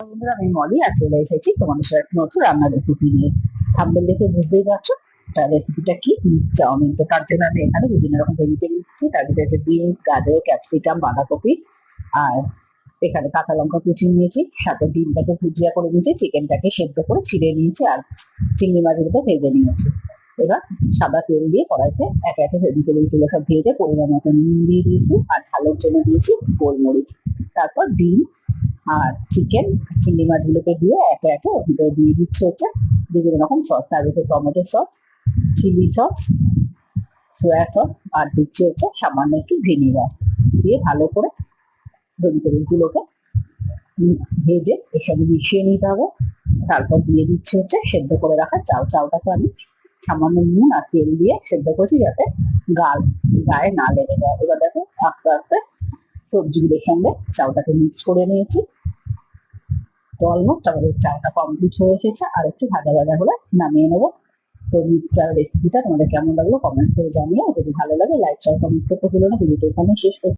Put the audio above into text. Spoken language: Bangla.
বন্ধুরা, আমি মলি আর চলে এসেছি তোমাদের সাথে একটা নতুন রান্নার রেসিপি নিয়ে। থাম্বনেল দেখে বুঝতেই পারছো রেসিপিটা কি, মিক্স চাউমিন। তো তার জন্য আমি এখানে বিভিন্ন রকম ভেজিটেবল নিচ্ছি। তার ভিতরে হচ্ছে বিনস, গাজর, ক্যাপসিকাম, বাঁধাকপি আর এখানে কাঁচা লঙ্কা কুচি নিয়েছি। সাথে ডিমটাকে ভুজিয়া করে নিয়েছি, চিকেনটাকে সেদ্ধ করে ছিঁড়ে নিয়েছি আর চিংড়ি মাছগুলোকে ভেজে নিয়েছি। এবার সাদা তেল দিয়ে কড়াইতে একে একে ভেজিটেবল গুলো সব ভেজে পরিমাণ মতো নুন দিয়ে দিয়েছি আর ঝালের জন্য দিয়েছি গোলমরিচ। তারপর ডিম আর চিকেন, চিংড়ি মাছগুলোকে দিয়ে একে একে ওর ভিতরে দিয়ে দিচ্ছে হচ্ছে বিভিন্ন রকম সস। তার ভিতরে tomato sauce, chilli sauce, soya sauce আর দিচ্ছে হচ্ছে সামান্য একটু ভিনিগার দিয়ে ভালো করে ভেজিটেবল গুলোকে ভেজে এর সঙ্গে মিশিয়ে নিতে হবে। তারপর দিয়ে দিচ্ছে হচ্ছে সেদ্ধ করে রাখা চাল। চালটাকে আমি সামান্য নুন আর তেল দিয়ে সেদ্ধ করছি যাতে গায়ে না লেগে যায়। এবার দেখো আস্তে আস্তে সবজিগুলোর সঙ্গে চালটাকে মিক্স করে নিয়েছি। তো অলমোস্ট আমাদের চাটা কমপ্লিট হয়ে এসেছে, আর একটু ভাজা ভাজা হলে নামিয়ে নেবো। তো মিক্সচার রেসিপিটা তোমাদের কেমন লাগলো কমেন্টস করে জানিও। যদি ভালো লাগে লাইক শেয়ার কমেন্টস করতে ভুলো না। ভিডিওটা এখানে শেষ করছি।